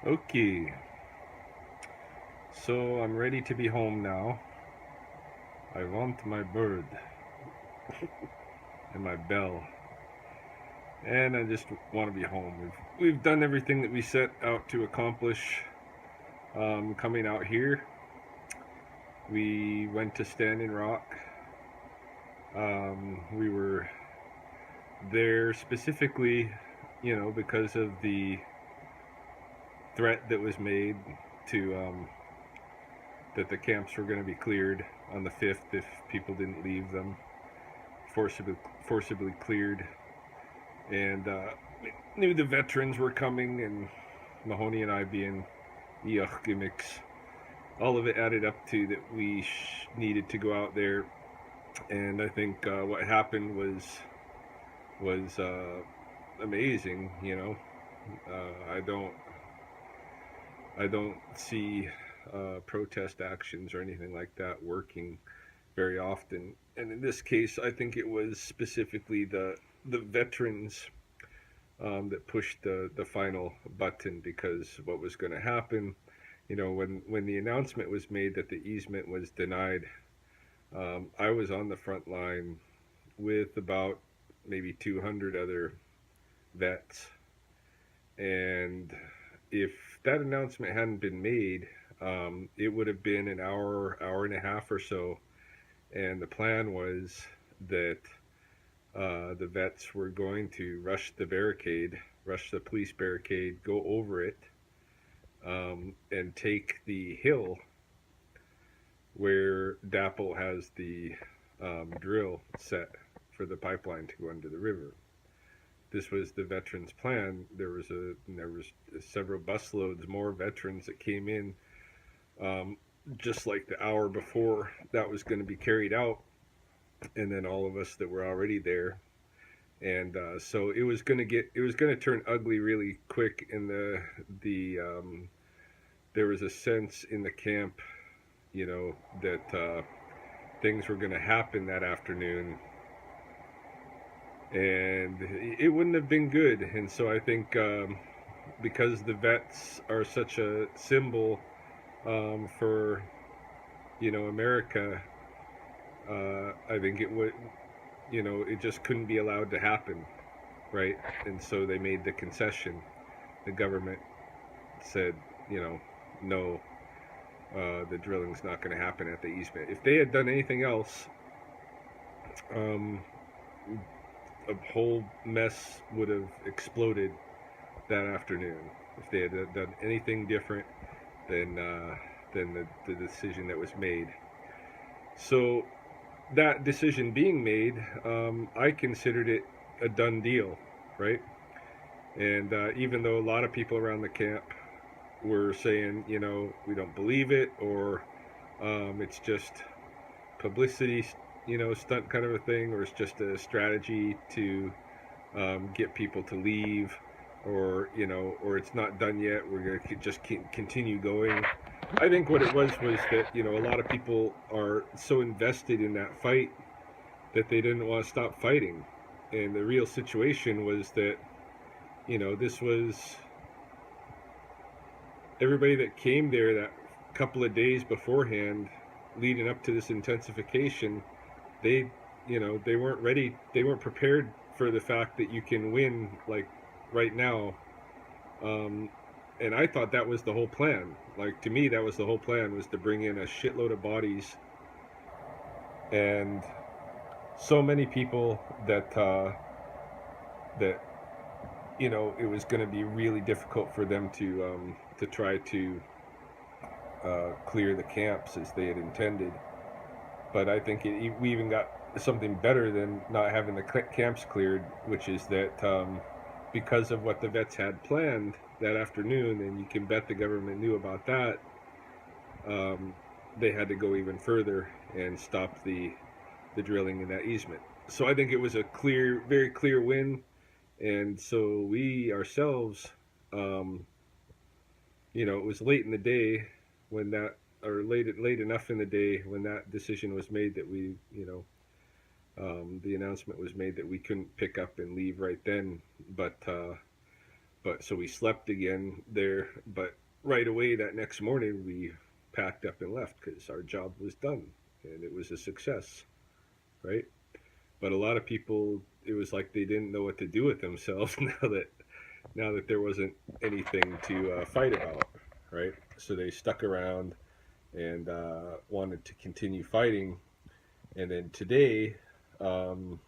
Okay, so I'm ready to be home now. I want my bird and my bell, and I just want to be home. We've done everything that we set out to accomplish. Coming out here, we went to Standing Rock. We were there specifically, because of the threat that was made to that the camps were going to be cleared on the 5th if people didn't leave them, forcibly forcibly cleared. And we knew the veterans were coming, and Mahoney and I being yuck gimmicks, all of it added up to that we needed to go out there. And I think what happened was amazing. I don't see protest actions or anything like that working very often. And in this case, I think it was specifically the veterans that pushed the final button, because what was going to happen, when the announcement was made that the easement was denied, I was on the front line with about maybe 200 other vets. And if that announcement hadn't been made, it would have been an hour and a half or so. And the plan was that the vets were going to rush the barricade, rush the police barricade, go over it, and take the hill where DAPL has the drill set for the pipeline to go under the river. This was the veterans' plan. There was several busloads more veterans that came in, just like the hour before that was going to be carried out, and then all of us that were already there. And so it was going to turn ugly really quick. And there was a sense in the camp, that things were going to happen that afternoon, and it wouldn't have been good. And so I think, because the vets are such a symbol for America, I think it just couldn't be allowed to happen, right? And so they made the concession. The government said, no, the drilling's not going to happen at the easement. If they had done anything else, um, a whole mess would have exploded that afternoon. If they had done anything different than the decision that was made. So that decision being made, I considered it a done deal, right? And even though a lot of people around the camp were saying, we don't believe it, or it's just publicity, stunt kind of a thing, or it's just a strategy to get people to leave, or it's not done yet. We're going to just continue going. I think what it was that a lot of people are so invested in that fight that they didn't want to stop fighting, and the real situation was that this was everybody that came there that couple of days beforehand, leading up to this intensification. They weren't ready. They weren't prepared for the fact that you can win like right now. Um, and I thought that was the whole plan. Like, to me, that was the whole plan, was to bring in a shitload of bodies and so many people that it was going to be really difficult for them to try to clear the camps as they had intended. But I think we even got something better than not having the camps cleared, which is that, because of what the vets had planned that afternoon, and you can bet the government knew about that, um, they had to go even further and stop the drilling in that easement. So I think it was a clear, very clear win. And so we ourselves, um, it was late in the day when that, or late enough in the day when that decision was made that we, the announcement was made that we couldn't pick up and leave right then. But But so we slept again there. But right away that next morning, we packed up and left because our job was done and it was a success, right? But a lot of people, it was like they didn't know what to do with themselves now that there wasn't anything to fight about, right? So they stuck around and wanted to continue fighting. And then today, um,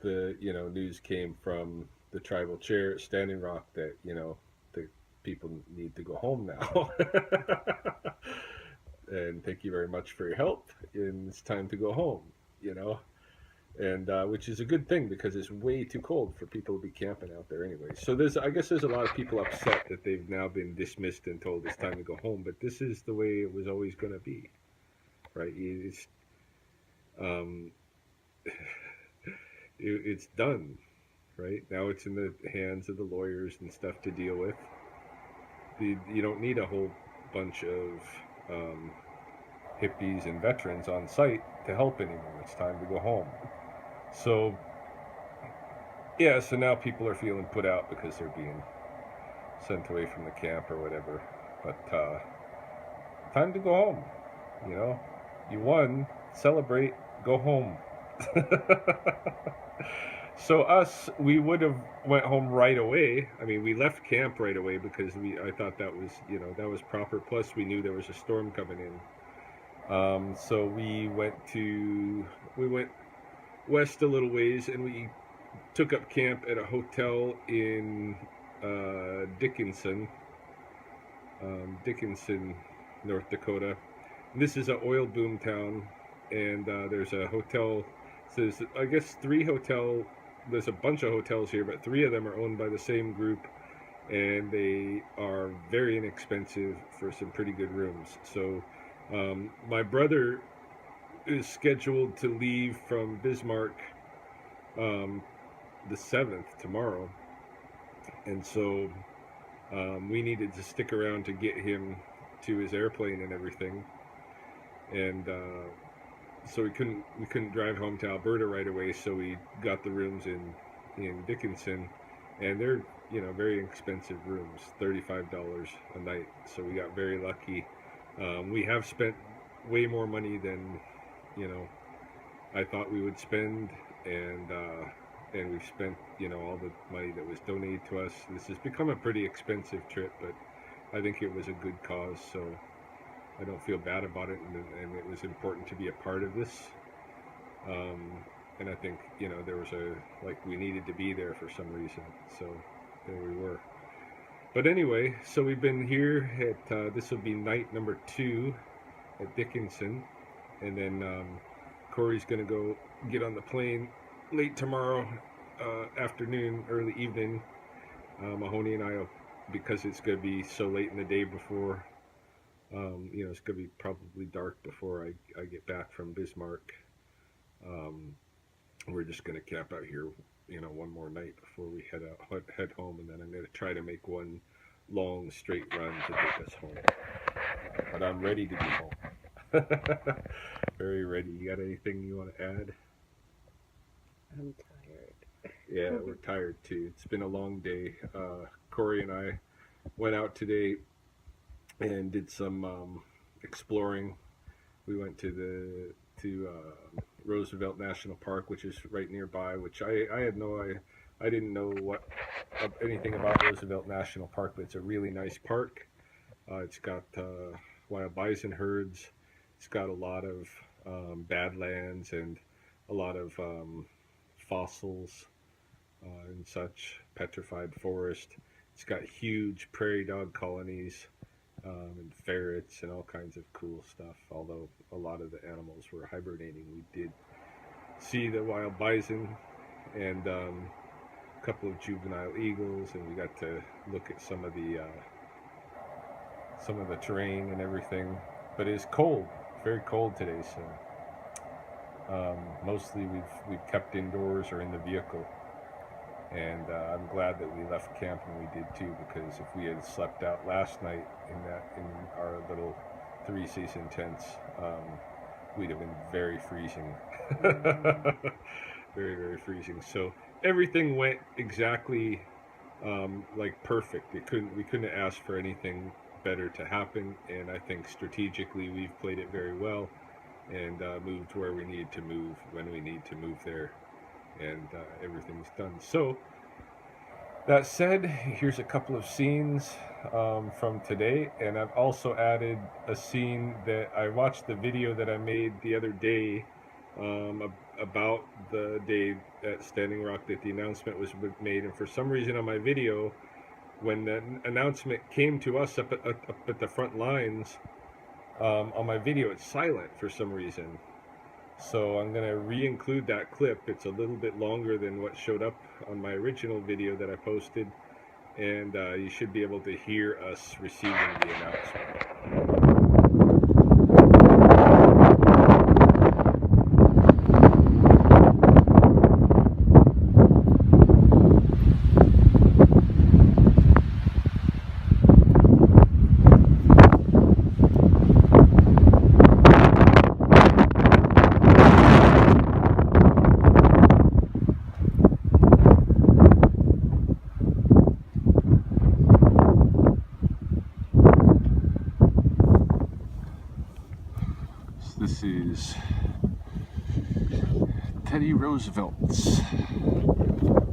the news came from the tribal chair at Standing Rock that the people need to go home now. And thank you very much for your help. And it's time to go home. You know, and which is a good thing because it's way too cold for people to be camping out there anyway. So I guess there's a lot of people upset that they've now been dismissed and told it's time to go home. But this is the way it was always going to be, right? Um, it's done, right? Now it's in the hands of the lawyers and stuff to deal with. You don't need a whole bunch of hippies and veterans on site to help anymore. It's time to go home. So yeah, so now people are feeling put out because they're being sent away from the camp or whatever. But time to go home. You know, you won, celebrate, go home. So we would have went home right away. I mean, we left camp right away because I thought that was that was proper. Plus, we knew there was a storm coming in. So we went west a little ways and we took up camp at a hotel in Dickinson, North Dakota. And this is an oil boom town, and there's a hotel. So there's, I guess, There's a bunch of hotels here, but three of them are owned by the same group, and they are very inexpensive for some pretty good rooms. So my brother is scheduled to leave from Bismarck um, the 7th tomorrow, and so we needed to stick around to get him to his airplane and everything, and so we couldn't drive home to Alberta right away. So we got the rooms in Dickinson, and they're very expensive rooms, $35 a night. So we got very lucky. We have spent way more money than I thought we would spend, and we've spent all the money that was donated to us. This has become a pretty expensive trip, but I think it was a good cause, so I don't feel bad about it, and it was important to be a part of this. And I think there was we needed to be there for some reason, so there we were. But anyway, so we've been here at this will be night number 2 at Dickinson, and then Corey's gonna go get on the plane late tomorrow afternoon, early evening. Mahoney and I, because it's going to be so late in the day before, it's going to be probably dark before I get back from Bismarck. We're just going to camp out here, one more night before we head home, and then I'm going to try to make one long straight run to take us home. But I'm ready to be home. Very ready. You got anything you want to add? I'm tired. Yeah, we're tired too. It's been a long day. Corey and I went out today and did some exploring. We went to Roosevelt National Park, which is right nearby. Which I had I didn't know anything about Roosevelt National Park, but it's a really nice park. It's got wild bison herds. It's got a lot of badlands and a lot of fossils and such, petrified forest. It's got huge prairie dog colonies and ferrets and all kinds of cool stuff. Although a lot of the animals were hibernating, we did see the wild bison and a couple of juvenile eagles, and we got to look at some of the terrain and everything. But it's cold, very cold today, so mostly we've kept indoors or in the vehicle, and I'm glad that we left camp when we did too, because if we had slept out last night in our little 3-season tents, we'd have been very freezing, very very freezing. So everything went exactly like perfect. We couldn't ask for anything better to happen, and I think strategically we've played it very well and moved where we need to move when we need to move there, and everything's done. So that said, here's a couple of scenes from today, and I've also added a scene that I watched the video that I made the other day about the day at Standing Rock that the announcement was made, and for some reason on my video, when the announcement came to us up at the front lines, on my video it's silent for some reason. So I'm going to re-include that clip. It's a little bit longer than what showed up on my original video that I posted, and you should be able to hear us receiving the announcement. This is Teddy Roosevelt's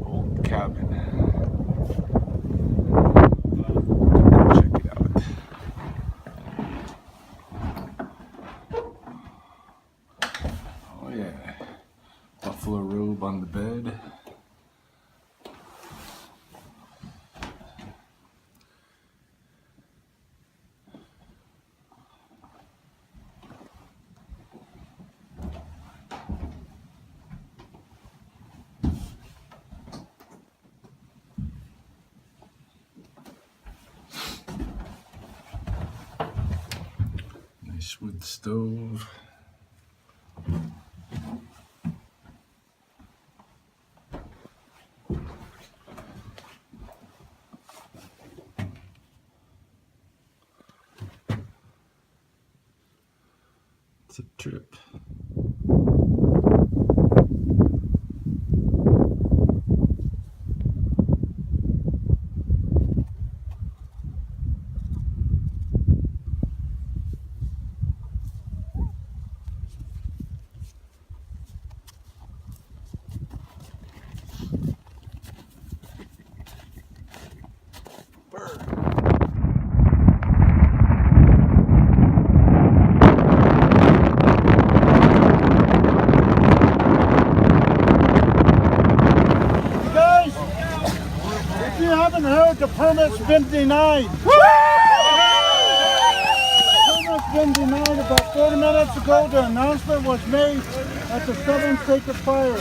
old cabin. Check it out. Oh yeah, buffalo robe on the bed. Nice wood stove. It's a trip. If you haven't heard, the permit's been denied. The permit's been denied. About 30 minutes ago, the announcement was made at the Southern Sacred Fire.